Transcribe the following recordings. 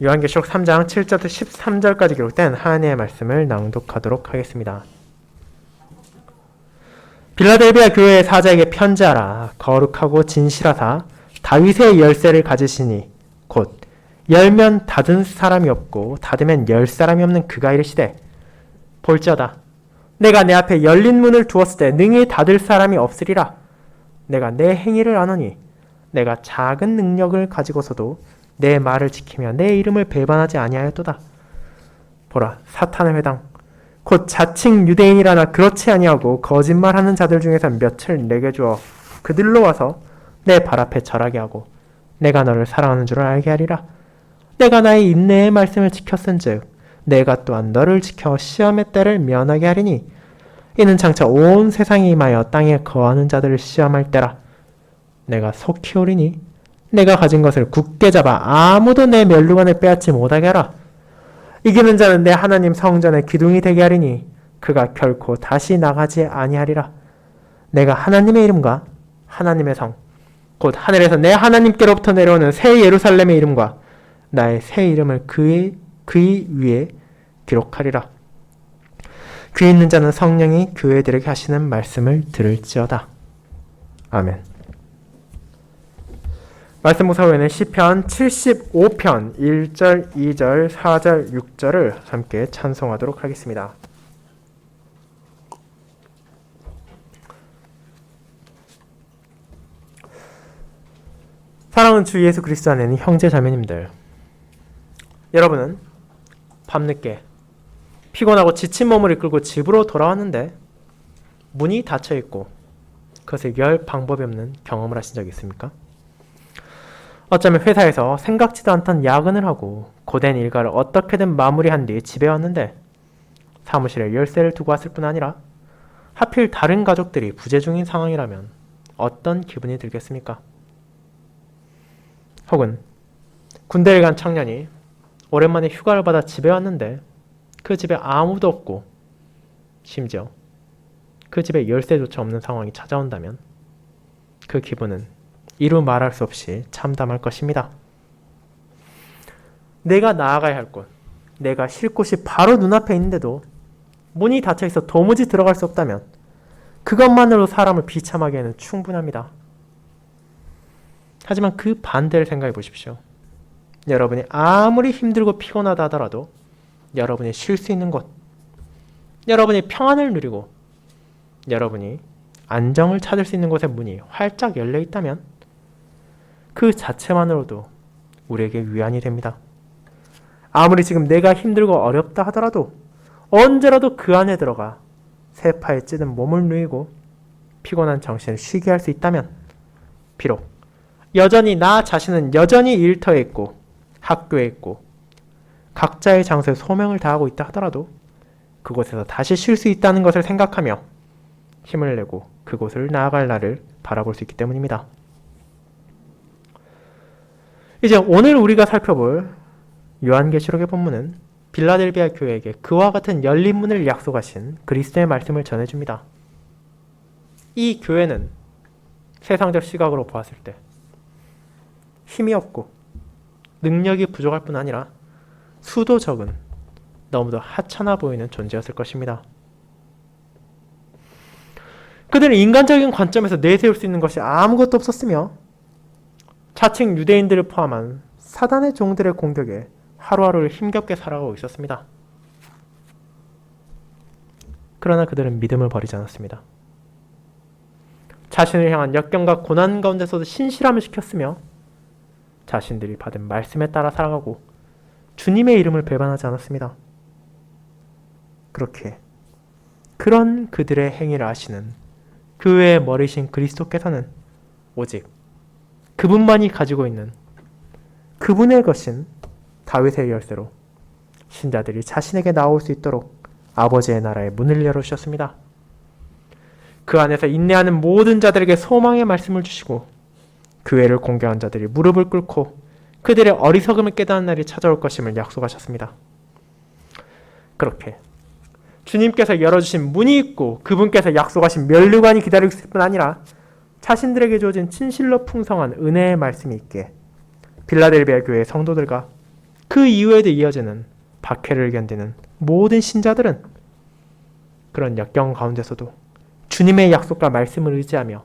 요한계시록 3장 7절부터 13절까지 기록된 하나님의 말씀을 낭독하도록 하겠습니다. 빌라델비아 교회의 사자에게 편지하라. 거룩하고 진실하사 다윗의 열쇠를 가지시니 곧 열면 닫은 사람이 없고 닫으면 열 사람이 없는 그가 이르시되 볼지어다 내가 내 앞에 열린 문을 두었을 때 능히 닫을 사람이 없으리라. 내가 내 행위를 아노니 내가 작은 능력을 가지고서도 내 말을 지키며 내 이름을 배반하지 아니하였도다. 보라 사탄의 회당 곧 자칭 유대인이라나 그렇지 아니하고 거짓말하는 자들 중에서 몇을 내게 주어 그들로 와서 내 발 앞에 절하게 하고 내가 너를 사랑하는 줄을 알게 하리라. 내가 나의 인내의 말씀을 지켰은즉 내가 또한 너를 지켜 시험의 때를 면하게 하리니 이는 장차 온 세상이 임하여 땅에 거하는 자들을 시험할 때라. 내가 속히 오리니 내가 가진 것을 굳게 잡아 아무도 내 멸류관을 빼앗지 못하게 하라. 이기는 자는 내 하나님 성전의 기둥이 되게 하리니 그가 결코 다시 나가지 아니하리라. 내가 하나님의 이름과 하나님의 성 곧 하늘에서 내 하나님께로부터 내려오는 새 예루살렘의 이름과 나의 새 이름을 그의 위에 기록하리라. 귀 있는 자는 성령이 교회들에게 하시는 말씀을 들을지어다. 아멘. 말씀 묵상 후에는 시편 75편 1절, 2절, 4절, 6절을 함께 찬송하도록 하겠습니다. 사랑하는 주 예수 그리스도 안에는 형제 자매님들, 여러분은 밤늦게 피곤하고 지친 몸을 이끌고 집으로 돌아왔는데 문이 닫혀있고 그것을 열 방법이 없는 경험을 하신 적이 있습니까? 어쩌면 회사에서 생각지도 않던 야근을 하고 고된 일과를 어떻게든 마무리한 뒤 집에 왔는데 사무실에 열쇠를 두고 왔을 뿐 아니라 하필 다른 가족들이 부재 중인 상황이라면 어떤 기분이 들겠습니까? 혹은 군대를 간 청년이 오랜만에 휴가를 받아 집에 왔는데 그 집에 아무도 없고 심지어 그 집에 열쇠조차 없는 상황이 찾아온다면 그 기분은 이루 말할 수 없이 참담할 것입니다. 내가 나아가야 할 곳, 내가 쉴 곳이 바로 눈앞에 있는데도 문이 닫혀있어 도무지 들어갈 수 없다면 그것만으로 사람을 비참하게 충분합니다. 하지만 그 반대를 생각해 보십시오. 여러분이 아무리 힘들고 피곤하다 하더라도 여러분이 쉴 수 있는 곳, 여러분이 평안을 누리고 여러분이 안정을 찾을 수 있는 곳의 문이 활짝 열려 있다면 그 자체만으로도 우리에게 위안이 됩니다. 아무리 지금 내가 힘들고 어렵다 하더라도 언제라도 그 안에 들어가 세파에 찌든 몸을 누이고 피곤한 정신을 쉬게 할 수 있다면 비록 여전히 나 자신은 여전히 일터에 있고 학교에 있고 각자의 장소에 소명을 다하고 있다 하더라도 그곳에서 다시 쉴 수 있다는 것을 생각하며 힘을 내고 그곳을 나아갈 날을 바라볼 수 있기 때문입니다. 이제 오늘 우리가 살펴볼 요한계시록의 본문은 빌라델비아 교회에게 그와 같은 열린 문을 약속하신 그리스도의 말씀을 전해줍니다. 이 교회는 세상적 시각으로 보았을 때 힘이 없고 능력이 부족할 뿐 아니라 수도 적은 너무도 하찮아 보이는 존재였을 것입니다. 그들은 인간적인 관점에서 내세울 수 있는 것이 아무것도 없었으며 자칭 유대인들을 포함한 사단의 종들의 공격에 하루하루를 힘겹게 살아가고 있었습니다. 그러나 그들은 믿음을 버리지 않았습니다. 자신을 향한 역경과 고난 가운데서도 신실함을 지켰으며 자신들이 받은 말씀에 따라 살아가고 주님의 이름을 배반하지 않았습니다. 그렇게 그런 그들의 행위를 아시는 그 외의 머리신 그리스도께서는 오직 그분만이 가지고 있는 그분의 것인 다윗의 열쇠로 신자들이 자신에게 나올 수 있도록 아버지의 나라의 문을 열어주셨습니다. 그 안에서 인내하는 모든 자들에게 소망의 말씀을 주시고 그 외를 공경한 자들이 무릎을 꿇고 그들의 어리석음을 깨닫는 날이 찾아올 것임을 약속하셨습니다. 그렇게 주님께서 열어주신 문이 있고 그분께서 약속하신 멸류관이 기다리고 있을 뿐 아니라 자신들에게 주어진 진실로 풍성한 은혜의 말씀이 있기에 빌라델비아 교회의 성도들과 그 이후에도 이어지는 박해를 견디는 모든 신자들은 그런 역경 가운데서도 주님의 약속과 말씀을 의지하며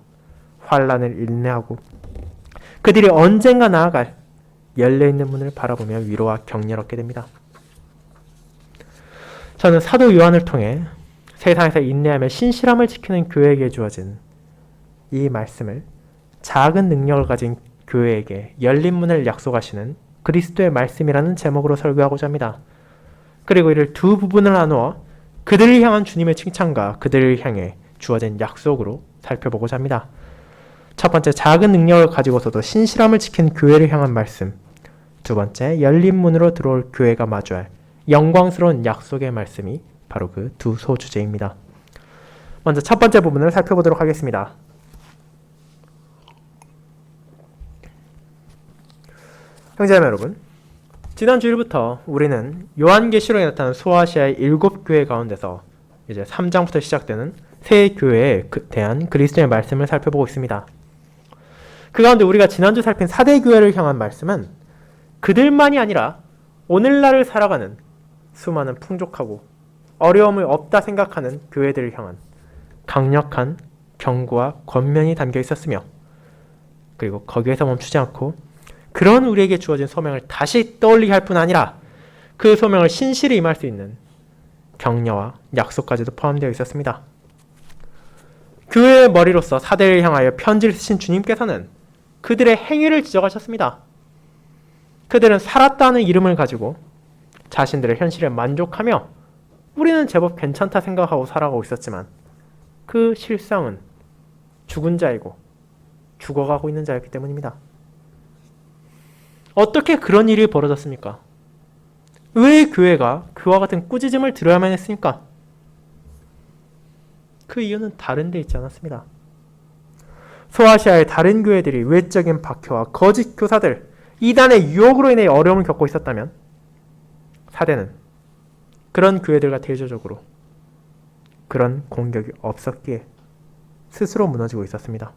환난을 인내하고 그들이 언젠가 나아갈 열려있는 문을 바라보며 위로와 격려를 얻게 됩니다. 저는 사도 요한을 통해 세상에서 인내하며 신실함을 지키는 교회에게 주어진 이 말씀을 작은 능력을 가진 교회에게 열린 문을 약속하시는 그리스도의 말씀이라는 제목으로 설교하고자 합니다. 그리고 이를 두 부분을 나누어 그들을 향한 주님의 칭찬과 그들을 향해 주어진 약속으로 살펴보고자 합니다. 첫 번째, 작은 능력을 가지고서도 신실함을 지킨 교회를 향한 말씀. 두 번째, 열린 문으로 들어올 교회가 마주할 영광스러운 약속의 말씀이 바로 그 두 소주제입니다. 먼저 첫 번째 부분을 살펴보도록 하겠습니다. 형제자매 여러분, 지난 주일부터 우리는 요한계시록에 나타난 소아시아의 7교회 가운데서 이제 3장부터 시작되는 새 교회에 대한 그리스도의 말씀을 살펴보고 있습니다. 그 가운데 우리가 지난주 살핀 4대 교회를 향한 말씀은 그들만이 아니라 오늘날을 살아가는 수많은 풍족하고 어려움을 없다 생각하는 교회들을 향한 강력한 경고와 권면이 담겨 있었으며, 그리고 거기에서 멈추지 않고 그런 우리에게 주어진 소명을 다시 떠올리게 할 뿐 아니라 그 소명을 신실히 임할 수 있는 격려와 약속까지도 포함되어 있었습니다. 교회의 머리로서 사대를 향하여 편지를 쓰신 주님께서는 그들의 행위를 지적하셨습니다. 그들은 살았다는 이름을 가지고 자신들의 현실에 만족하며 우리는 제법 괜찮다 생각하고 살아가고 있었지만 그 실상은 죽은 자이고 죽어가고 있는 자였기 때문입니다. 어떻게 그런 일이 벌어졌습니까? 왜 교회가 그와 같은 꾸짖음을 들어야만 했습니까? 그 이유는 다른 데 있지 않았습니다. 소아시아의 다른 교회들이 외적인 박해와 거짓 교사들, 이단의 유혹으로 인해 어려움을 겪고 있었다면 사대는 그런 교회들과 대조적으로 그런 공격이 없었기에 스스로 무너지고 있었습니다.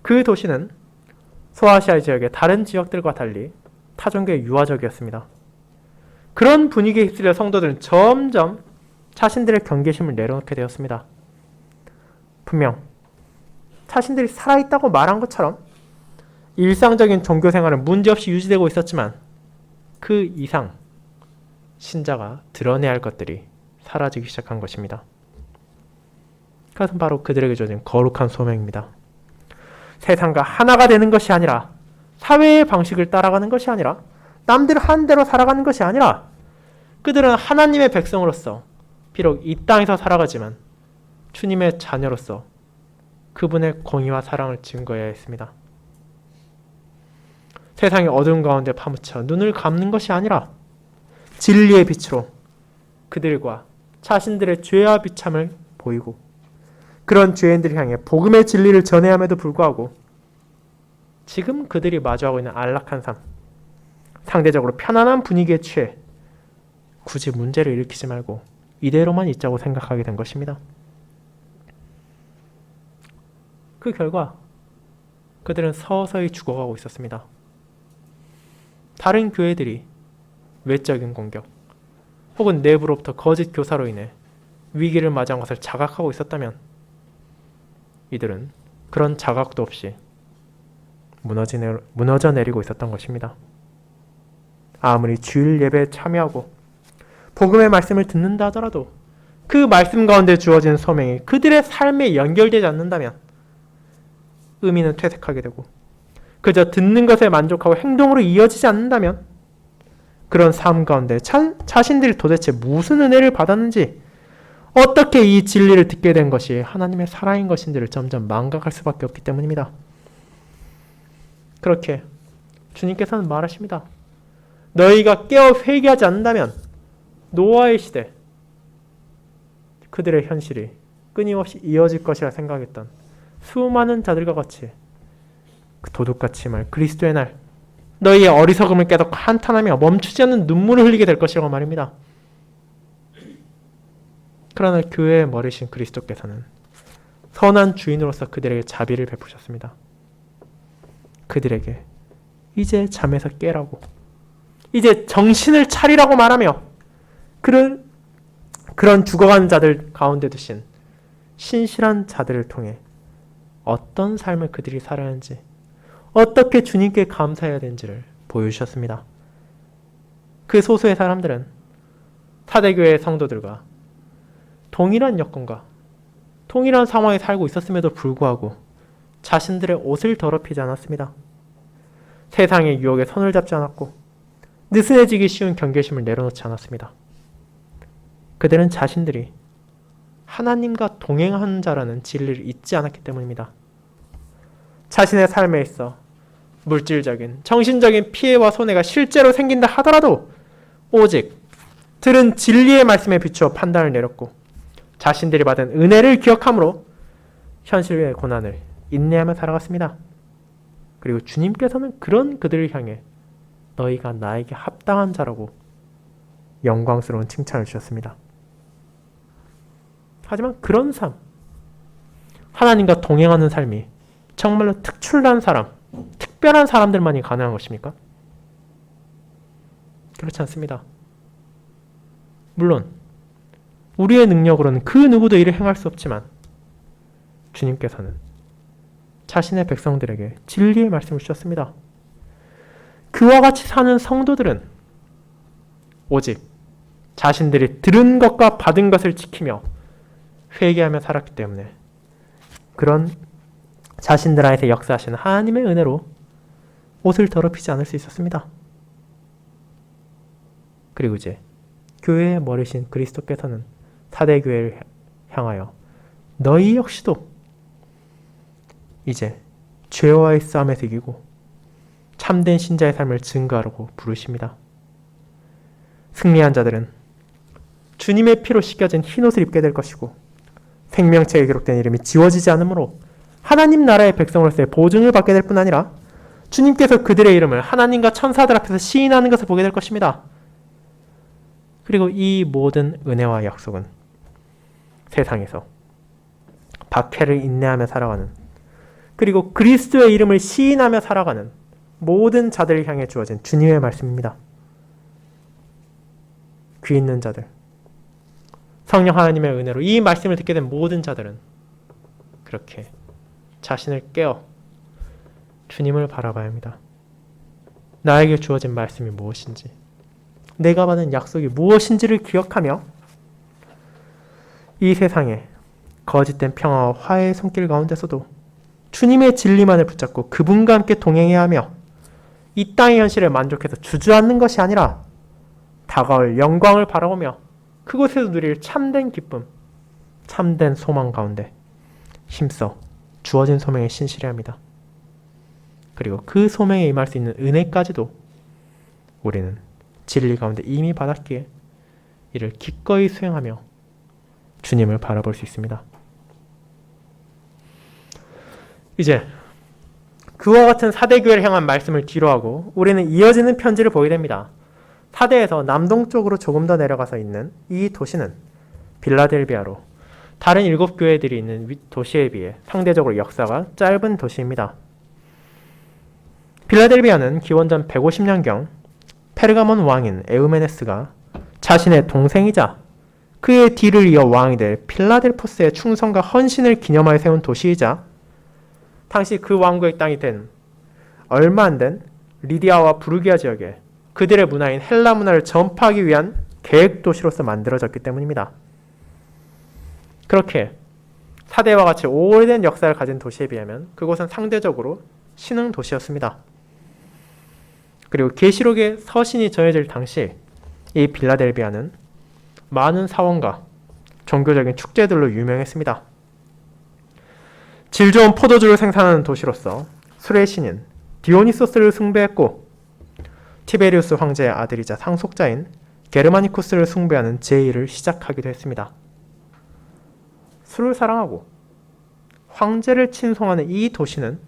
그 도시는 소아시아 지역의 다른 지역들과 달리 타종교의 유화적이었습니다. 그런 분위기에 휩쓸려 성도들은 점점 자신들의 경계심을 내려놓게 되었습니다. 분명 자신들이 살아있다고 말한 것처럼 일상적인 종교 생활은 문제없이 유지되고 있었지만 그 이상 신자가 드러내야 할 것들이 사라지기 시작한 것입니다. 그것은 바로 그들에게 주어진 거룩한 소명입니다. 세상과 하나가 되는 것이 아니라, 사회의 방식을 따라가는 것이 아니라, 남들 하는 대로 살아가는 것이 아니라, 그들은 하나님의 백성으로서 비록 이 땅에서 살아가지만 주님의 자녀로서 그분의 공의와 사랑을 증거해야 했습니다. 세상의 어두운 가운데 파묻혀 눈을 감는 것이 아니라 진리의 빛으로 그들과 자신들의 죄와 비참을 보이고 그런 죄인들을 향해 복음의 진리를 전해야 함에도 불구하고 지금 그들이 마주하고 있는 안락한 삶, 상대적으로 편안한 분위기에 취해 굳이 문제를 일으키지 말고 이대로만 있자고 생각하게 된 것입니다. 그 결과 그들은 서서히 죽어가고 있었습니다. 다른 교회들이 외적인 공격 혹은 내부로부터 거짓 교사로 인해 위기를 맞이한 것을 자각하고 있었다면 이들은 그런 자각도 없이 무너져 내리고 있었던 것입니다. 아무리 주일 예배에 참여하고 복음의 말씀을 듣는다 하더라도 그 말씀 가운데 주어진 소명이 그들의 삶에 연결되지 않는다면 의미는 퇴색하게 되고 그저 듣는 것에 만족하고 행동으로 이어지지 않는다면 그런 삶 가운데 자신들이 도대체 무슨 은혜를 받았는지, 어떻게 이 진리를 듣게 된 것이 하나님의 사랑인 것인지를 점점 망각할 수밖에 없기 때문입니다. 그렇게 주님께서는 말하십니다. 너희가 깨어 회개하지 않는다면 노아의 시대, 그들의 현실이 끊임없이 이어질 것이라 생각했던 수많은 자들과 같이 그 도둑같이 말 그리스도의 날 너희의 어리석음을 깨닫고 한탄하며 멈추지 않는 눈물을 흘리게 될 것이라고 말입니다. 그러나 교회의 머리신 그리스도께서는 선한 주인으로서 그들에게 자비를 베푸셨습니다. 그들에게 이제 잠에서 깨라고 이제 정신을 차리라고 말하며 그런 죽어가는 자들 가운데 두신 신실한 자들을 통해 어떤 삶을 그들이 살아야 하는지, 어떻게 주님께 감사해야 되는지를 보여주셨습니다. 그 소수의 사람들은 사대교회의 성도들과 동일한 여건과 동일한 상황에 살고 있었음에도 불구하고 자신들의 옷을 더럽히지 않았습니다. 세상의 유혹에 손을 잡지 않았고 느슨해지기 쉬운 경계심을 내려놓지 않았습니다. 그들은 자신들이 하나님과 동행하는 자라는 진리를 잊지 않았기 때문입니다. 자신의 삶에 있어 물질적인, 정신적인 피해와 손해가 실제로 생긴다 하더라도 오직 들은 진리의 말씀에 비추어 판단을 내렸고 자신들이 받은 은혜를 기억함으로 현실의 고난을 인내하며 살아갔습니다. 그리고 주님께서는 그런 그들을 향해 너희가 나에게 합당한 자라고 영광스러운 칭찬을 주셨습니다. 하지만 그런 삶, 하나님과 동행하는 삶이 정말로 특출난 사람, 특별한 사람들만이 가능한 것입니까? 그렇지 않습니다. 물론 우리의 능력으로는 그 누구도 이를 행할 수 없지만 주님께서는 자신의 백성들에게 진리의 말씀을 주셨습니다. 그와 같이 사는 성도들은 오직 자신들이 들은 것과 받은 것을 지키며 회개하며 살았기 때문에 그런 자신들 안에서 역사하시는 하나님의 은혜로 옷을 더럽히지 않을 수 있었습니다. 그리고 이제 교회의 머리신 그리스도께서는 사대교회를 향하여 너희 역시도 이제 죄와의 싸움에서 이기고 참된 신자의 삶을 증거하라고 부르십니다. 승리한 자들은 주님의 피로 씻겨진 흰옷을 입게 될 것이고 생명책에 기록된 이름이 지워지지 않으므로 하나님 나라의 백성으로서의 보증을 받게 될 뿐 아니라 주님께서 그들의 이름을 하나님과 천사들 앞에서 시인하는 것을 보게 될 것입니다. 그리고 이 모든 은혜와 약속은 세상에서 박해를 인내하며 살아가는, 그리고 그리스도의 이름을 시인하며 살아가는 모든 자들을 향해 주어진 주님의 말씀입니다. 귀 있는 자들, 성령 하나님의 은혜로 이 말씀을 듣게 된 모든 자들은 그렇게 자신을 깨어 주님을 바라봐야 합니다. 나에게 주어진 말씀이 무엇인지, 내가 받은 약속이 무엇인지를 기억하며 이 세상에 거짓된 평화와 화해의 손길 가운데서도 주님의 진리만을 붙잡고 그분과 함께 동행해야 하며 이 땅의 현실에 만족해서 주저앉는 것이 아니라 다가올 영광을 바라보며 그곳에서 누릴 참된 기쁨, 참된 소망 가운데 힘써 주어진 소명에 신실해야 합니다. 그리고 그 소명에 임할 수 있는 은혜까지도 우리는 진리 가운데 이미 받았기에 이를 기꺼이 수행하며 주님을 바라볼 수 있습니다. 이제 그와 같은 사대교회를 향한 말씀을 뒤로하고 우리는 이어지는 편지를 보게 됩니다. 사대에서 남동쪽으로 조금 더 내려가서 있는 이 도시는 빌라델비아로 다른 7교회들이 있는 도시에 비해 상대적으로 역사가 짧은 도시입니다. 빌라델비아는 기원전 150년경 페르가몬 왕인 에우메네스가 자신의 동생이자 그의 뒤를 이어 왕이 될 필라델포스의 충성과 헌신을 기념하여 세운 도시이자 당시 그 왕국의 땅이 된 얼마 안 된 리디아와 부르기아 지역에 그들의 문화인 헬라 문화를 전파하기 위한 계획 도시로서 만들어졌기 때문입니다. 그렇게 사대와 같이 오래된 역사를 가진 도시에 비하면 그곳은 상대적으로 신흥 도시였습니다. 그리고 계시록의 서신이 전해질 당시 이 빌라델비아는 많은 사원과 종교적인 축제들로 유명했습니다. 질 좋은 포도주를 생산하는 도시로서 술의 신인 디오니소스를 숭배했고 티베리우스 황제의 아들이자 상속자인 게르마니쿠스를 숭배하는 제1을 시작하기도 했습니다. 술을 사랑하고 황제를 친송하는 이 도시는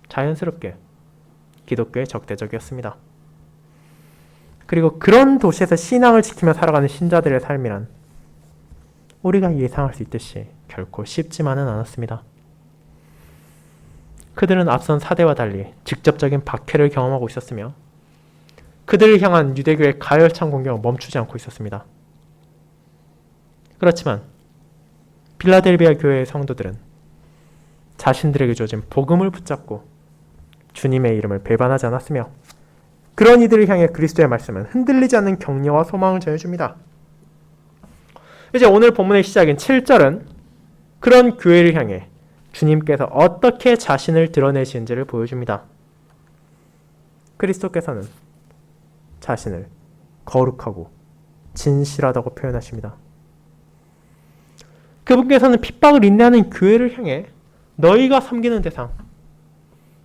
자연스럽게 기독교의 적대적이었습니다. 그리고 그런 도시에서 신앙을 지키며 살아가는 신자들의 삶이란 우리가 예상할 수 있듯이 결코 쉽지만은 않았습니다. 그들은 앞선 사대와 달리 직접적인 박해를 경험하고 있었으며 그들을 향한 유대교의 가열찬 공격은 멈추지 않고 있었습니다. 그렇지만 빌라델비아 교회의 성도들은 자신들에게 주어진 복음을 붙잡고 주님의 이름을 배반하지 않았으며 그런 이들을 향해 그리스도의 말씀은 흔들리지 않는 격려와 소망을 전해줍니다. 이제 오늘 본문의 시작인 7절은 그런 교회를 향해 주님께서 어떻게 자신을 드러내시는지를 보여줍니다. 그리스도께서는 자신을 거룩하고 진실하다고 표현하십니다. 그분께서는 핍박을 인내하는 교회를 향해 너희가 섬기는 대상,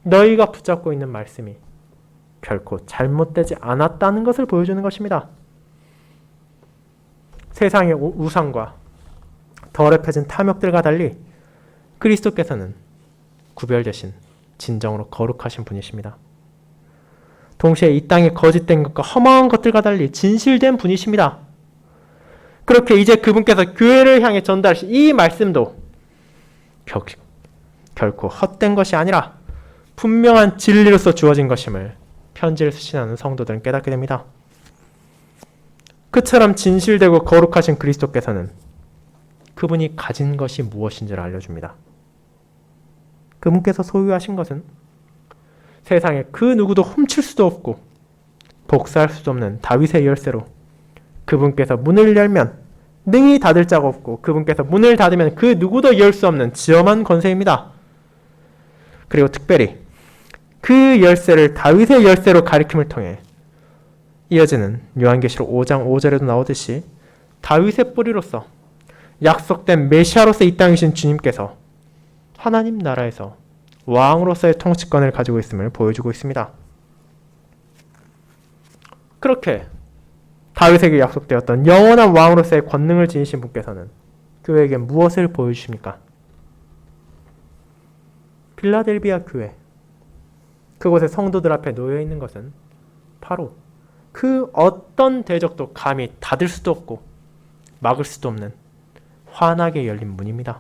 너희가 붙잡고 있는 말씀이 결코 잘못되지 않았다는 것을 보여주는 것입니다. 세상의 우상과 더럽혀진 탐욕들과 달리 그리스도께서는 구별되신 진정으로 거룩하신 분이십니다. 동시에 이 땅의 거짓된 것과 허망한 것들과 달리 진실된 분이십니다. 그렇게 이제 그분께서 교회를 향해 전달하신 이 말씀도 결코 헛된 것이 아니라 분명한 진리로서 주어진 것임을 편지를 수신하는 성도들은 깨닫게 됩니다. 그처럼 진실되고 거룩하신 그리스도께서는 그분이 가진 것이 무엇인지를 알려줍니다. 그분께서 소유하신 것은 세상에 그 누구도 훔칠 수도 없고 복사할 수도 없는 다윗의 열쇠로 그분께서 문을 열면 능히 닫을 자가 없고 그분께서 문을 닫으면 그 누구도 열 수 없는 지엄한 권세입니다. 그리고 특별히 그 열쇠를 다윗의 열쇠로 가리킴을 통해 이어지는 요한계시록 5장 5절에도 나오듯이 다윗의 뿌리로서 약속된 메시아로서 이 땅에 계신 주님께서 하나님 나라에서 왕으로서의 통치권을 가지고 있음을 보여주고 있습니다. 그렇게 다윗에게 약속되었던 영원한 왕으로서의 권능을 지니신 분께서는 교회에게 무엇을 보여주십니까? 빌라델비아 교회, 그곳의 성도들 앞에 놓여있는 것은 바로 그 어떤 대적도 감히 닫을 수도 없고 막을 수도 없는 환하게 열린 문입니다.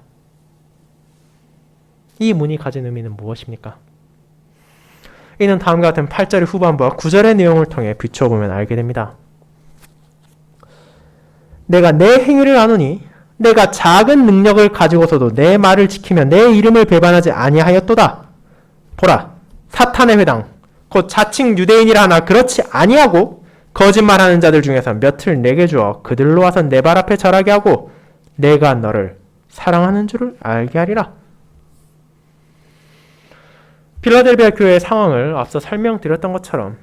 이 문이 가진 의미는 무엇입니까? 이는 다음과 같은 8절의 후반부와 9절의 내용을 통해 비춰보면 알게 됩니다. 내가 내 행위를 아노니 내가 작은 능력을 가지고서도 내 말을 지키며 내 이름을 배반하지 아니하였도다. 보라, 사탄의 회당 곧 자칭 유대인이라 하나 그렇지 아니하고 거짓말하는 자들 중에서 몇을 내게 주어 그들로 와서 내 발 앞에 절하게 하고 내가 너를 사랑하는 줄을 알게 하리라. 필라델비아 교회의 상황을 앞서 설명드렸던 것처럼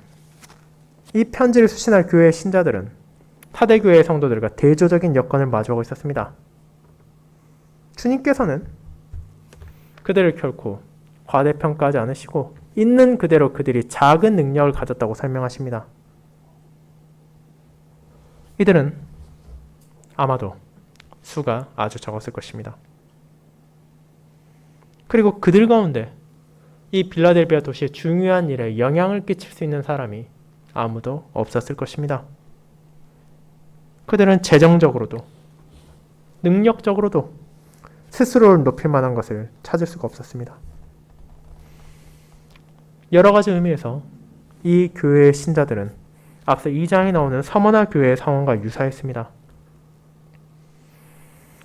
이 편지를 수신할 교회의 신자들은 타대교회의 성도들과 대조적인 여건을 마주하고 있었습니다. 주님께서는 그들을 결코 과대평가하지 않으시고 있는 그대로 그들이 작은 능력을 가졌다고 설명하십니다. 이들은 아마도 수가 아주 적었을 것입니다. 그리고 그들 가운데 이 빌라델비아 도시의 중요한 일에 영향을 끼칠 수 있는 사람이 아무도 없었을 것입니다. 그들은 재정적으로도 능력적으로도 스스로를 높일 만한 것을 찾을 수가 없었습니다. 여러 가지 의미에서 이 교회의 신자들은 앞서 2장에 나오는 서머나 교회의 상황과 유사했습니다.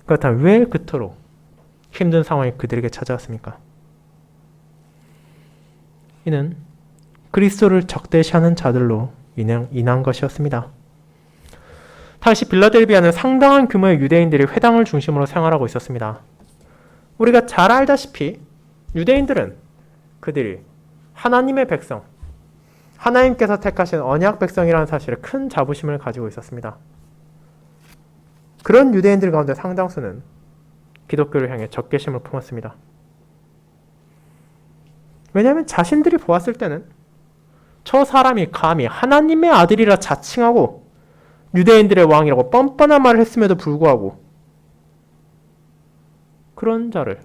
그렇다면 왜 그토록 힘든 상황이 그들에게 찾아왔습니까? 이는 그리스도를 적대시하는 자들로 인한 것이었습니다. 당시 빌라델비아는 상당한 규모의 유대인들이 회당을 중심으로 생활하고 있었습니다. 우리가 잘 알다시피 유대인들은 그들이 하나님의 백성, 하나님께서 택하신 언약 백성이라는 사실에 큰 자부심을 가지고 있었습니다. 그런 유대인들 가운데 상당수는 기독교를 향해 적개심을 품었습니다. 왜냐하면 자신들이 보았을 때는 저 사람이 감히 하나님의 아들이라 자칭하고 유대인들의 왕이라고 뻔뻔한 말을 했음에도 불구하고 그런 자를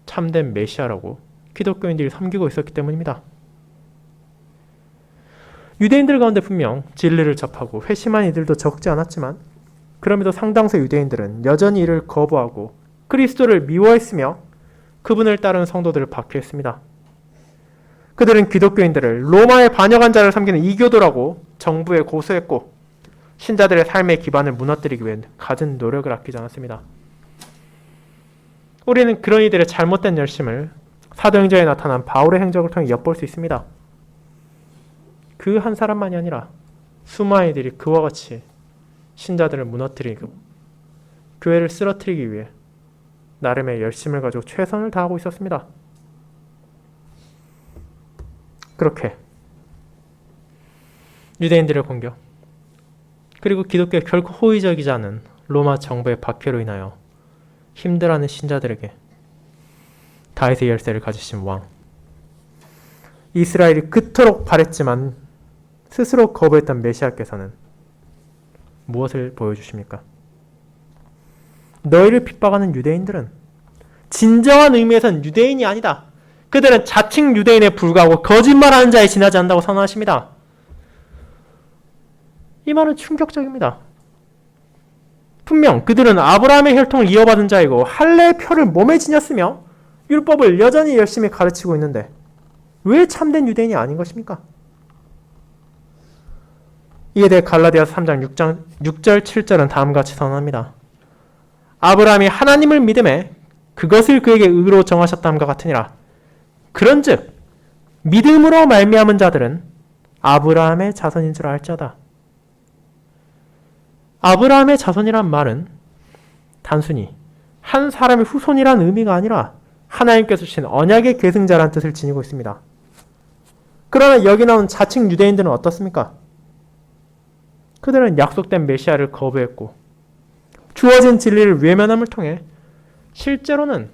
참된 메시아라고 기독교인들이 섬기고 있었기 때문입니다. 유대인들 가운데 분명 진리를 접하고 회심한 이들도 적지 않았지만 그럼에도 상당수 유대인들은 여전히 이를 거부하고 그리스도를 미워했으며 그분을 따르는 성도들을 박해했습니다. 그들은 기독교인들을 로마의 반역한 자를 섬기는 이교도라고 정부에 고소했고 신자들의 삶의 기반을 무너뜨리기 위해 갖은 노력을 아끼지 않았습니다. 우리는 그런 이들의 잘못된 열심을 사도행전에 나타난 바울의 행적을 통해 엿볼 수 있습니다. 그 한 사람만이 아니라 수많은 이들이 그와 같이 신자들을 무너뜨리고 교회를 쓰러뜨리기 위해 나름의 열심을 가지고 최선을 다하고 있었습니다. 그렇게 유대인들의 공격, 그리고 기독교에 결코 호의적이지 않은 로마 정부의 박해로 인하여 힘들어하는 신자들에게 다윗의 열쇠를 가지신 왕, 이스라엘이 그토록 바랬지만 스스로 거부했던 메시아께서는 무엇을 보여주십니까? 너희를 핍박하는 유대인들은 진정한 의미에서는 유대인이 아니다. 그들은 자칭 유대인에 불과하고 거짓말하는 자에 지나지 않는다고 선언하십니다. 이 말은 충격적입니다. 분명 그들은 아브라함의 혈통을 이어받은 자이고 할례의 표를 몸에 지녔으며 율법을 여전히 열심히 가르치고 있는데 왜 참된 유대인이 아닌 것입니까? 이에 대해 갈라디아서 3장 6절 7절은 다음과 같이 선언합니다. 아브라함이 하나님을 믿음에 그것을 그에게 의로 정하셨다함과 같으니라. 그런즉 믿음으로 말미암은 자들은 아브라함의 자손인 줄 알지어다. 아브라함의 자손이란 말은 단순히 한 사람의 후손이란 의미가 아니라 하나님께서 주신 언약의 계승자라는 뜻을 지니고 있습니다. 그러나 여기 나온 자칭 유대인들은 어떻습니까? 그들은 약속된 메시아를 거부했고 주어진 진리를 외면함을 통해 실제로는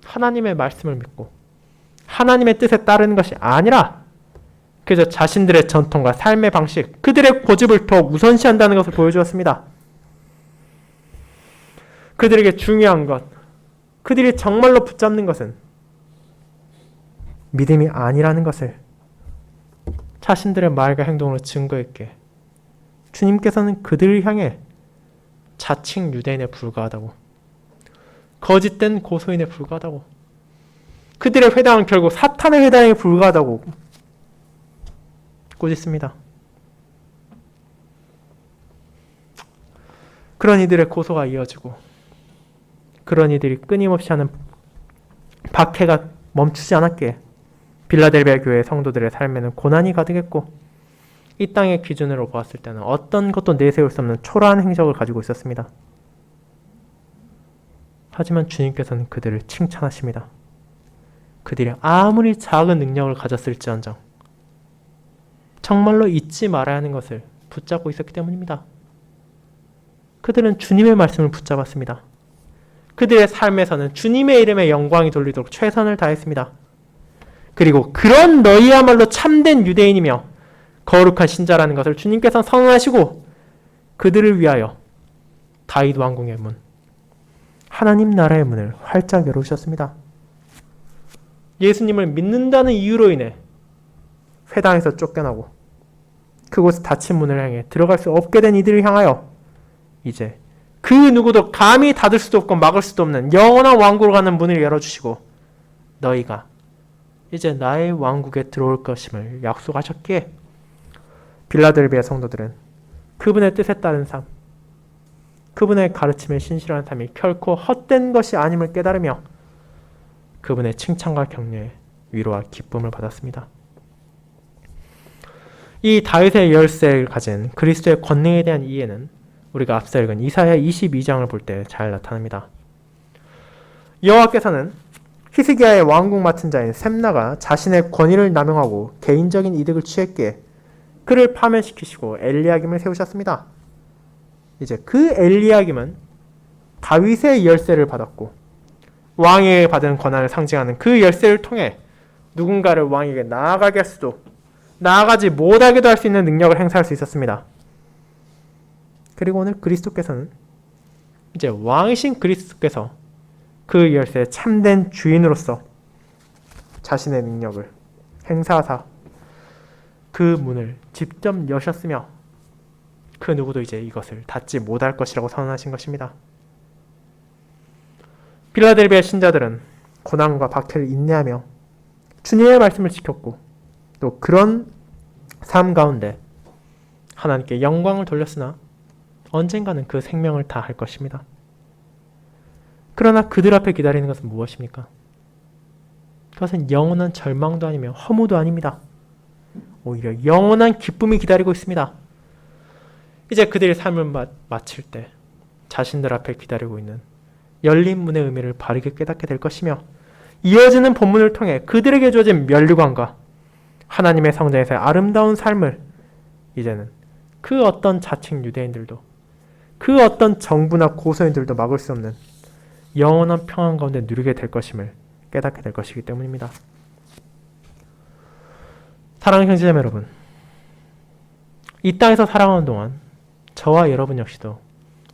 하나님의 말씀을 믿고 하나님의 뜻에 따르는 것이 아니라 그저 자신들의 전통과 삶의 방식, 그들의 고집을 더 우선시한다는 것을 보여주었습니다. 그들에게 중요한 것, 그들이 정말로 붙잡는 것은 믿음이 아니라는 것을 자신들의 말과 행동으로 증거했기에 주님께서는 그들을 향해 자칭 유대인에 불과하다고, 거짓된 고소인에 불과하다고, 그들의 회당은 결국 사탄의 회당에 불과하다고 꾸짖습니다. 그런 이들의 고소가 이어지고 그런 이들이 끊임없이 하는 박해가 멈추지 않았기에 빌라델비아 교회 성도들의 삶에는 고난이 가득했고 이 땅의 기준으로 보았을 때는 어떤 것도 내세울 수 없는 초라한 행적을 가지고 있었습니다. 하지만 주님께서는 그들을 칭찬하십니다. 그들이 아무리 작은 능력을 가졌을지언정 정말로 잊지 말아야 하는 것을 붙잡고 있었기 때문입니다. 그들은 주님의 말씀을 붙잡았습니다. 그들의 삶에서는 주님의 이름에 영광이 돌리도록 최선을 다했습니다. 그리고 그런 너희야말로 참된 유대인이며 거룩한 신자라는 것을 주님께서 선언하시고 그들을 위하여 다윗 왕궁의 문, 하나님 나라의 문을 활짝 열어주셨습니다. 예수님을 믿는다는 이유로 인해 회당에서 쫓겨나고 그곳 닫힌 문을 향해 들어갈 수 없게 된 이들을 향하여 이제 그 누구도 감히 닫을 수도 없고 막을 수도 없는 영원한 왕국으로 가는 문을 열어주시고 너희가 이제 나의 왕국에 들어올 것임을 약속하셨기에 빌라델비아 성도들은 그분의 뜻에 따른 삶, 그분의 가르침에 신실한 삶이 결코 헛된 것이 아님을 깨달으며 그분의 칭찬과 격려에 위로와 기쁨을 받았습니다. 이 다윗의 열쇠를 가진 그리스도의 권능에 대한 이해는 우리가 앞서 읽은 이사야 22장을 볼 때 잘 나타납니다. 여호와께서는 히스기야의 왕궁 맡은 자인 셈나가 자신의 권위를 남용하고 개인적인 이득을 취했기에 그를 파면시키시고 엘리야김을 세우셨습니다. 이제 그 엘리야김은 다윗의 열쇠를 받았고 왕에게 받은 권한을 상징하는 그 열쇠를 통해 누군가를 왕에게 나아가게 할 수도 나아가지 못하게도 할 수 있는 능력을 행사할 수 있었습니다. 그리고 오늘 그리스도께서는 이제 왕이신 그리스도께서 그 열쇠의 참된 주인으로서 자신의 능력을 행사하사 그 문을 직접 여셨으며 그 누구도 이제 이것을 닫지 못할 것이라고 선언하신 것입니다. 빌라델비아 신자들은 고난과 박해를 인내하며 주님의 말씀을 지켰고 또 그런 삶 가운데 하나님께 영광을 돌렸으나 언젠가는 그 생명을 다할 것입니다. 그러나 그들 앞에 기다리는 것은 무엇입니까? 그것은 영원한 절망도 아니며 허무도 아닙니다. 오히려 영원한 기쁨이 기다리고 있습니다. 이제 그들의 삶을 마칠 때 자신들 앞에 기다리고 있는 열린 문의 의미를 바르게 깨닫게 될 것이며, 이어지는 본문을 통해 그들에게 주어진 면류관과 하나님의 성전에서의 아름다운 삶을 이제는 그 어떤 자칭 유대인들도, 그 어떤 정부나 고소인들도 막을 수 없는 영원한 평안 가운데 누리게 될 것임을 깨닫게 될 것이기 때문입니다. 사랑하는 형제자매 여러분, 이 땅에서 살아가는 동안 저와 여러분 역시도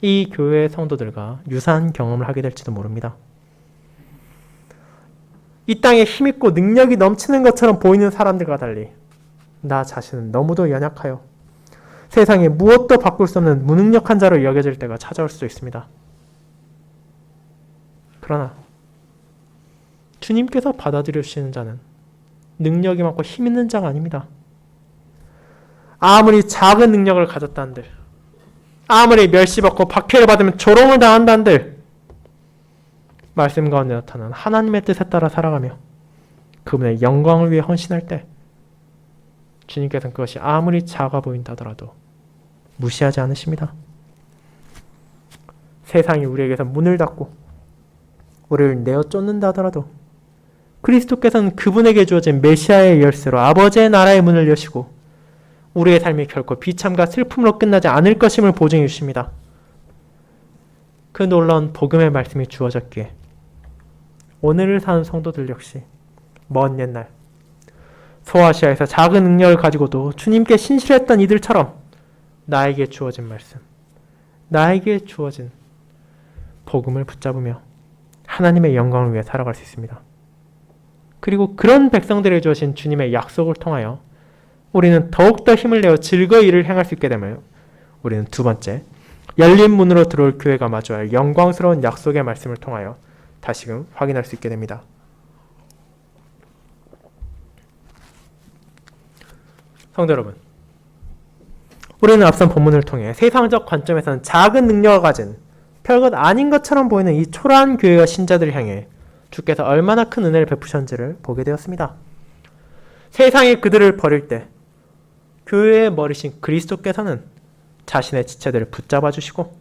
이 교회의 성도들과 유사한 경험을 하게 될지도 모릅니다. 이 땅에 힘있고 능력이 넘치는 것처럼 보이는 사람들과 달리 나 자신은 너무도 연약하여 세상에 무엇도 바꿀 수 없는 무능력한 자로 여겨질 때가 찾아올 수도 있습니다. 그러나 주님께서 받아들여 주시는 자는 능력이 많고 힘 있는 자가 아닙니다. 아무리 작은 능력을 가졌다 한들, 아무리 멸시받고 박해를 받으면 조롱을 당한다 한들, 말씀 가운데 나타난 하나님의 뜻에 따라 살아가며 그분의 영광을 위해 헌신할 때 주님께서는 그것이 아무리 작아 보인다 하더라도 무시하지 않으십니다. 세상이 우리에게서 문을 닫고 우리를 내어 쫓는다 하더라도 그리스도께서는 그분에게 주어진 메시아의 열쇠로 아버지의 나라의 문을 여시고 우리의 삶이 결코 비참과 슬픔으로 끝나지 않을 것임을 보증해 주십니다. 그 놀라운 복음의 말씀이 주어졌기에 오늘을 사는 성도들 역시 먼 옛날 소아시아에서 작은 능력을 가지고도 주님께 신실했던 이들처럼 나에게 주어진 말씀, 나에게 주어진 복음을 붙잡으며 하나님의 영광을 위해 살아갈 수 있습니다. 그리고 그런 백성들에게 주어진 주님의 약속을 통하여 우리는 더욱더 힘을 내어 즐거이 일을 행할 수 있게 되며 우리는 두 번째, 열린 문으로 들어올 교회가 마주할 영광스러운 약속의 말씀을 통하여 다시금 확인할 수 있게 됩니다. 성도 여러분, 우리는 앞선 본문을 통해 세상적 관점에서는 작은 능력을 가진 별것 아닌 것처럼 보이는 이 초라한 교회와 신자들을 향해 주께서 얼마나 큰 은혜를 베푸셨는지를 보게 되었습니다. 세상이 그들을 버릴 때 교회의 머리신 그리스도께서는 자신의 지체들을 붙잡아 주시고,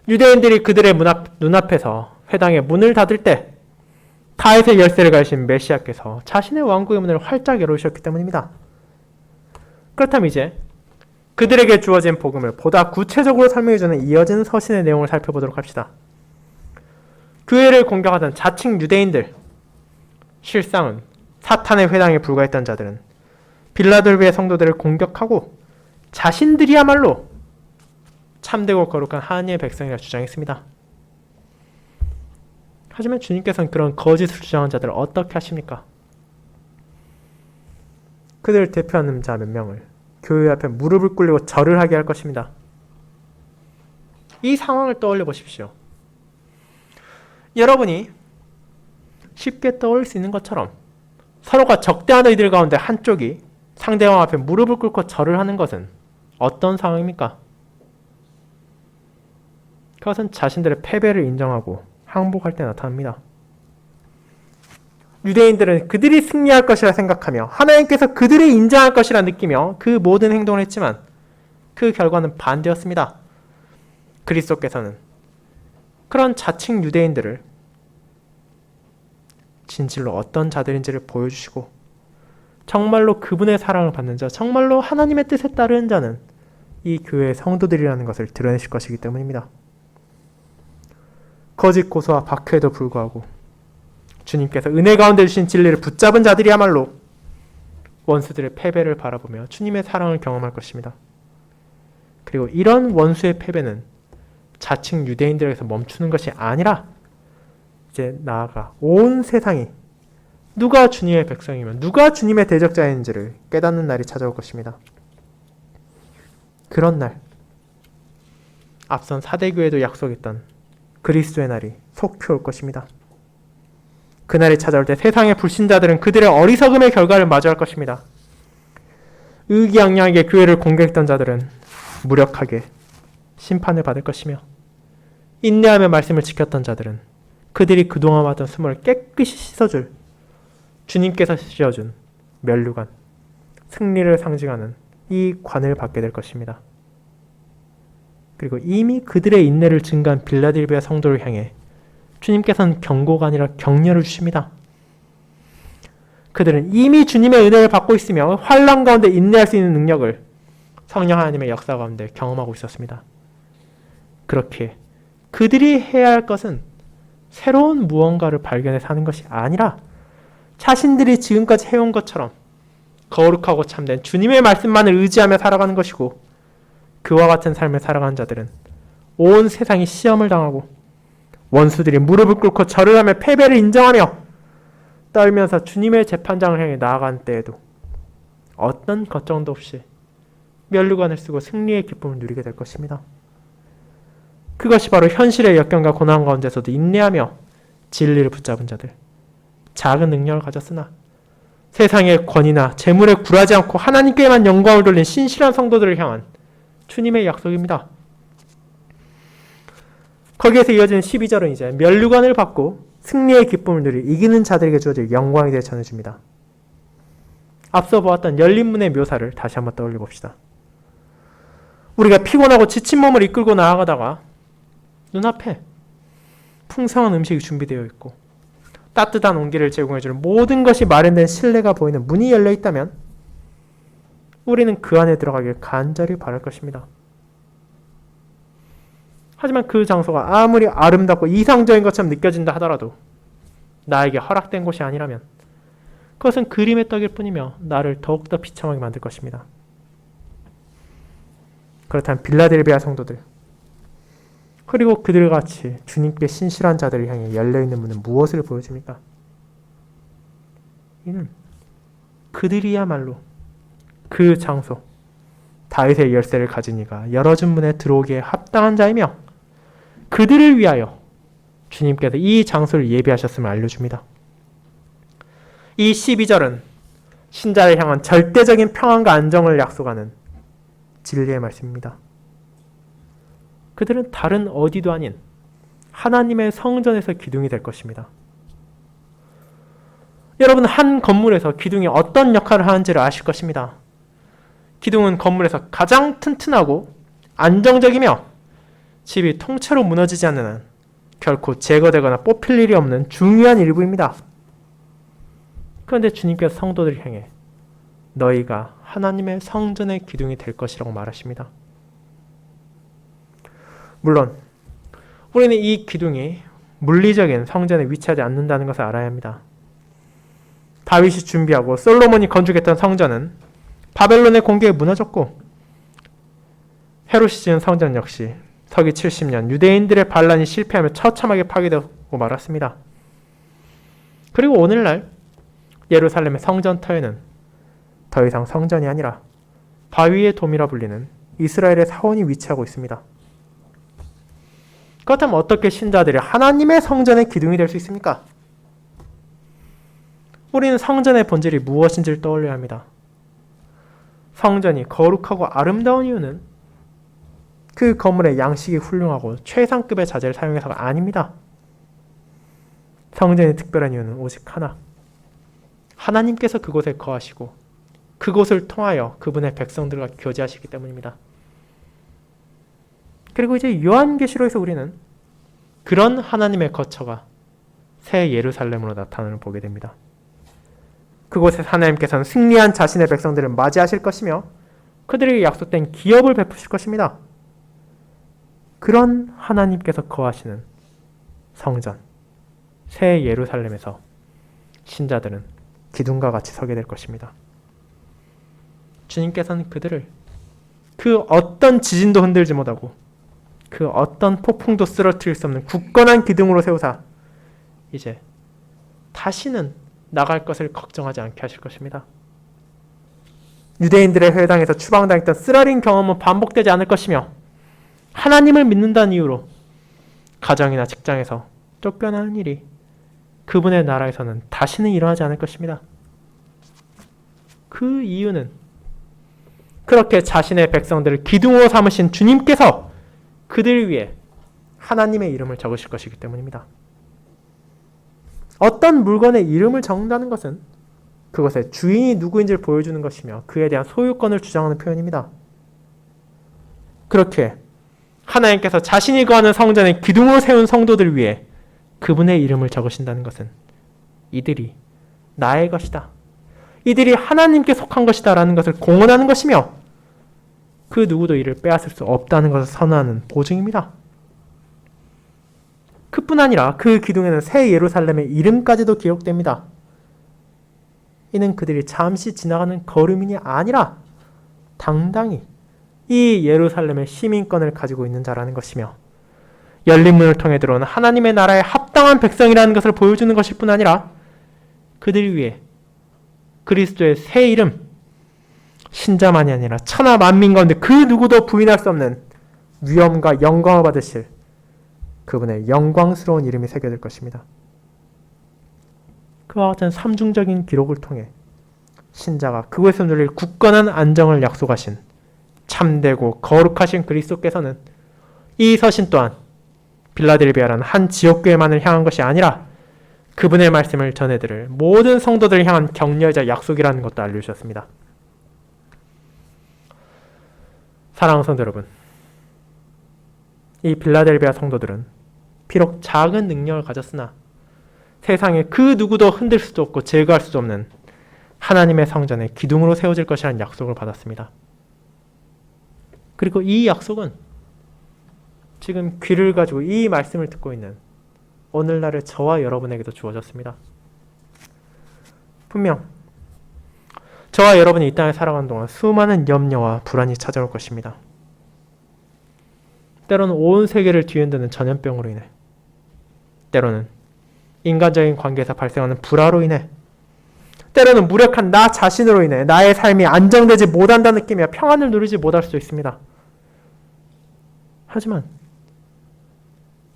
유대인들이 그들의 눈앞에서 회당의 문을 닫을 때 다윗의 열쇠를 가지신 메시아께서 자신의 왕국의 문을 활짝 열어주셨기 때문입니다. 그렇다면 이제 그들에게 주어진 복음을 보다 구체적으로 설명해주는 이어지는 서신의 내용을 살펴보도록 합시다. 교회를 공격하던 자칭 유대인들, 실상은 사탄의 회당에 불과했던 자들은 빌라델비아의 성도들을 공격하고 자신들이야말로 참되고 거룩한 하나님의 백성이라 주장했습니다. 하지만 주님께서는 그런 거짓을 주장한 자들을 어떻게 하십니까? 그들을 대표하는 자 몇 명을 교회 앞에 무릎을 꿇리고 절을 하게 할 것입니다. 이 상황을 떠올려 보십시오. 여러분이 쉽게 떠올릴 수 있는 것처럼 서로가 적대한 이들 가운데 한쪽이 상대방 앞에 무릎을 꿇고 절을 하는 것은 어떤 상황입니까? 그것은 자신들의 패배를 인정하고 항복할 때 나타납니다. 유대인들은 그들이 승리할 것이라 생각하며 하나님께서 그들이 인정할 것이라 느끼며 그 모든 행동을 했지만 그 결과는 반대였습니다. 그리스도께서는 그런 자칭 유대인들을 진실로 어떤 자들인지를 보여주시고 정말로 그분의 사랑을 받는 자, 정말로 하나님의 뜻에 따르는 자는 이 교회의 성도들이라는 것을 드러내실 것이기 때문입니다. 거짓 고소와 박해에도 불구하고 주님께서 은혜 가운데 주신 진리를 붙잡은 자들이야말로 원수들의 패배를 바라보며 주님의 사랑을 경험할 것입니다. 그리고 이런 원수의 패배는 자칭 유대인들에게서 멈추는 것이 아니라 이제 나아가 온 세상이 누가 주님의 백성이며 누가 주님의 대적자인지를 깨닫는 날이 찾아올 것입니다. 그런 날, 앞선 사대교회도 약속했던 그리스도의 날이 속히 올 것입니다. 그날이 찾아올 때 세상의 불신자들은 그들의 어리석음의 결과를 마주할 것입니다. 의기양양하게 교회를 공격했던 자들은 무력하게 심판을 받을 것이며, 인내하며 말씀을 지켰던 자들은 그들이 그동안 받던 수모를 깨끗이 씻어줄 주님께서 씌워준 면류관, 승리를 상징하는 이 관을 받게 될 것입니다. 그리고 이미 그들의 인내를 증가한 빌라델비아 성도를 향해 주님께서는 경고가 아니라 격려를 주십니다. 그들은 이미 주님의 은혜를 받고 있으며 환난 가운데 인내할 수 있는 능력을 성령 하나님의 역사 가운데 경험하고 있었습니다. 그렇게 그들이 해야 할 것은 새로운 무언가를 발견해 사는 것이 아니라 자신들이 지금까지 해온 것처럼 거룩하고 참된 주님의 말씀만을 의지하며 살아가는 것이고, 그와 같은 삶을 살아가는 자들은 온 세상이 시험을 당하고 원수들이 무릎을 꿇고 절을 하며 패배를 인정하며 떨면서 주님의 재판장을 향해 나아간 때에도 어떤 걱정도 없이 면류관을 쓰고 승리의 기쁨을 누리게 될 것입니다. 그것이 바로 현실의 역경과 고난 가운데서도 인내하며 진리를 붙잡은 자들, 작은 능력을 가졌으나 세상의 권위나 재물에 굴하지 않고 하나님께만 영광을 돌린 신실한 성도들을 향한 주님의 약속입니다. 거기에서 이어지는 12절은 이제 면류관을 받고 승리의 기쁨을 누리 이기는 자들에게 주어질 영광에 대해 전해줍니다. 앞서 보았던 열린 문의 묘사를 다시 한번 떠올려 봅시다. 우리가 피곤하고 지친 몸을 이끌고 나아가다가 눈앞에 풍성한 음식이 준비되어 있고 따뜻한 온기를 제공해주는 모든 것이 마련된 실내가 보이는 문이 열려 있다면 우리는 그 안에 들어가길 간절히 바랄 것입니다. 하지만 그 장소가 아무리 아름답고 이상적인 것처럼 느껴진다 하더라도 나에게 허락된 곳이 아니라면 그것은 그림의 떡일 뿐이며 나를 더욱더 비참하게 만들 것입니다. 그렇다면 빌라델비아 성도들, 그리고 그들같이 주님께 신실한 자들을 향해 열려있는 문은 무엇을 보여줍니까? 이는 그들이야말로 그 장소, 다윗의 열쇠를 가진 이가 열어준 문에 들어오기에 합당한 자이며 그들을 위하여 주님께서 이 장소를 예비하셨음을 알려줍니다. 이 12절은 신자를 향한 절대적인 평안과 안정을 약속하는 진리의 말씀입니다. 그들은 다른 어디도 아닌 하나님의 성전에서 기둥이 될 것입니다. 여러분, 한 건물에서 기둥이 어떤 역할을 하는지를 아실 것입니다. 기둥은 건물에서 가장 튼튼하고 안정적이며 집이 통째로 무너지지 않는 한 결코 제거되거나 뽑힐 일이 없는 중요한 일부입니다. 그런데 주님께서 성도들을 향해 너희가 하나님의 성전의 기둥이 될 것이라고 말하십니다. 물론 우리는 이 기둥이 물리적인 성전에 위치하지 않는다는 것을 알아야 합니다. 다윗이 준비하고 솔로몬이 건축했던 성전은 바벨론의 공격에 무너졌고, 헤롯이 지은 성전 역시 서기 70년 유대인들의 반란이 실패하며 처참하게 파괴되고 말았습니다. 그리고 오늘날 예루살렘의 성전터에는 더 이상 성전이 아니라 바위의 돔이라 불리는 이스라엘의 사원이 위치하고 있습니다. 그렇다면 어떻게 신자들이 하나님의 성전의 기둥이 될 수 있습니까? 우리는 성전의 본질이 무엇인지를 떠올려야 합니다. 성전이 거룩하고 아름다운 이유는 그 건물의 양식이 훌륭하고 최상급의 자재를 사용해서가 아닙니다. 성전이 특별한 이유는 오직 하나, 하나님께서 그곳에 거하시고 그곳을 통하여 그분의 백성들과 교제하시기 때문입니다. 그리고 이제 요한계시록에서 우리는 그런 하나님의 거처가 새 예루살렘으로 나타나는 보게 됩니다. 그곳에 하나님께서는 승리한 자신의 백성들을 맞이하실 것이며 그들에게 약속된 기업을 베푸실 것입니다. 그런 하나님께서 거하시는 성전, 새 예루살렘에서 신자들은 기둥과 같이 서게 될 것입니다. 주님께서는 그들을 그 어떤 지진도 흔들지 못하고 그 어떤 폭풍도 쓰러뜨릴 수 없는 굳건한 기둥으로 세우사 이제 다시는 나갈 것을 걱정하지 않게 하실 것입니다. 유대인들의 회당에서 추방당했던 쓰라린 경험은 반복되지 않을 것이며 하나님을 믿는다는 이유로 가정이나 직장에서 쫓겨나는 일이 그분의 나라에서는 다시는 일어나지 않을 것입니다. 그 이유는 그렇게 자신의 백성들을 기둥으로 삼으신 주님께서 그들 위해 하나님의 이름을 적으실 것이기 때문입니다. 어떤 물건의 이름을 적는다는 것은 그것의 주인이 누구인지를 보여주는 것이며 그에 대한 소유권을 주장하는 표현입니다. 그렇게 하나님께서 자신이 거하는 성전에 기둥으로 세운 성도들 위해 그분의 이름을 적으신다는 것은 이들이 나의 것이다, 이들이 하나님께 속한 것이다 라는 것을 공언하는 것이며 그 누구도 이를 빼앗을 수 없다는 것을 선언하는 보증입니다. 그뿐 아니라 그 기둥에는 새 예루살렘의 이름까지도 기록됩니다. 이는 그들이 잠시 지나가는 걸음인이 아니라 당당히 이 예루살렘의 시민권을 가지고 있는 자라는 것이며 열린 문을 통해 들어온 하나님의 나라에 합당한 백성이라는 것을 보여주는 것일 뿐 아니라 그들 위해 그리스도의 새 이름, 신자만이 아니라 천하 만민 가운데 그 누구도 부인할 수 없는 위엄과 영광을 받으실 그분의 영광스러운 이름이 새겨질 것입니다. 그와 같은 삼중적인 기록을 통해 신자가 그곳에서 누릴 굳건한 안정을 약속하신 참되고 거룩하신 그리스도께서는 이 서신 또한 빌라델비아라는 한 지역교회만을 향한 것이 아니라 그분의 말씀을 전해들을 모든 성도들을 향한 격려자 약속이라는 것도 알려주셨습니다. 사랑하는 성도 여러분, 이 빌라델비아 성도들은 비록 작은 능력을 가졌으나 세상에 그 누구도 흔들 수도 없고 제거할 수도 없는 하나님의 성전의 기둥으로 세워질 것이라는 약속을 받았습니다. 그리고 이 약속은 지금 귀를 가지고 이 말씀을 듣고 있는 오늘날의 저와 여러분에게도 주어졌습니다. 분명 저와 여러분이 이 땅에 살아가는 동안 수많은 염려와 불안이 찾아올 것입니다. 때로는 온 세계를 뒤흔드는 전염병으로 인해, 때로는 인간적인 관계에서 발생하는 불화로 인해, 때로는 무력한 나 자신으로 인해 나의 삶이 안정되지 못한다는 느끼며 평안을 누리지 못할 수도 있습니다. 하지만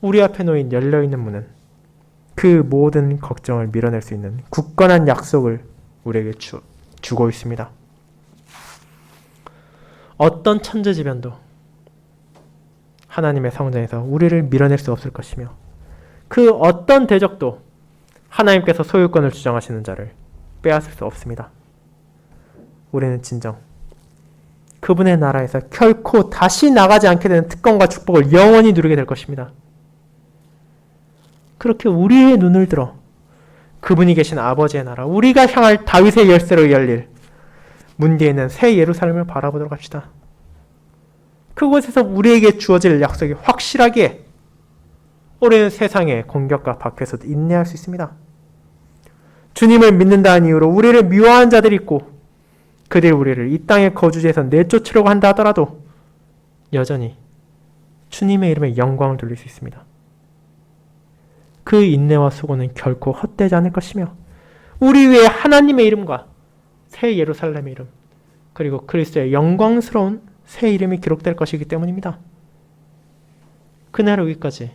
우리 앞에 놓인 열려있는 문은 그 모든 걱정을 밀어낼 수 있는 굳건한 약속을 우리에게 주고 있습니다. 어떤 천재지변도 하나님의 성전에서 우리를 밀어낼 수 없을 것이며 그 어떤 대적도 하나님께서 소유권을 주장하시는 자를 빼앗을 수 없습니다. 우리는 진정 그분의 나라에서 결코 다시 나가지 않게 되는 특권과 축복을 영원히 누리게 될 것입니다. 그렇게 우리의 눈을 들어 그분이 계신 아버지의 나라, 우리가 향할 다윗의 열쇠로 열릴 문 뒤에 있는 새 예루살렘을 바라보도록 합시다. 그곳에서 우리에게 주어질 약속이 확실하기에 우리는 세상의 공격과 밖에서도 인내할 수 있습니다. 주님을 믿는다는 이유로 우리를 미워하는 자들이 있고 그들이 우리를 이 땅의 거주지에서 내쫓으려고 한다 하더라도 여전히 주님의 이름에 영광을 돌릴 수 있습니다. 그 인내와 수고는 결코 헛되지 않을 것이며 우리 위에 하나님의 이름과 새 예루살렘의 이름 그리고 그리스도의 영광스러운 새 이름이 기록될 것이기 때문입니다. 그날 오기까지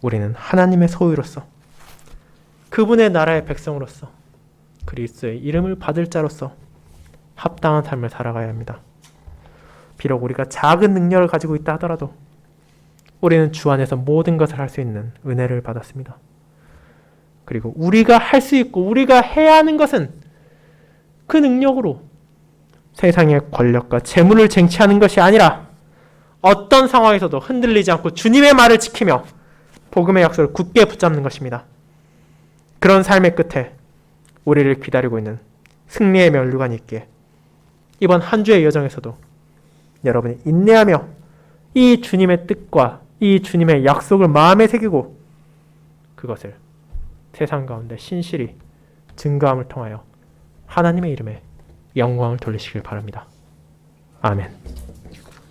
우리는 하나님의 소유로서 그분의 나라의 백성으로서 그리스도의 이름을 받을 자로서 합당한 삶을 살아가야 합니다. 비록 우리가 작은 능력을 가지고 있다 하더라도 우리는 주 안에서 모든 것을 할 수 있는 은혜를 받았습니다. 그리고 우리가 할 수 있고 우리가 해야 하는 것은 그 능력으로 세상의 권력과 재물을 쟁취하는 것이 아니라 어떤 상황에서도 흔들리지 않고 주님의 말을 지키며 복음의 약속을 굳게 붙잡는 것입니다. 그런 삶의 끝에 우리를 기다리고 있는 승리의 면류관이 있기에 이번 한 주의 여정에서도 여러분이 인내하며 이 주님의 뜻과 이 주님의 약속을 마음에 새기고 그것을 세상 가운데 신실히 증거함을 통하여 하나님의 이름에 영광을 돌리시길 바랍니다. 아멘.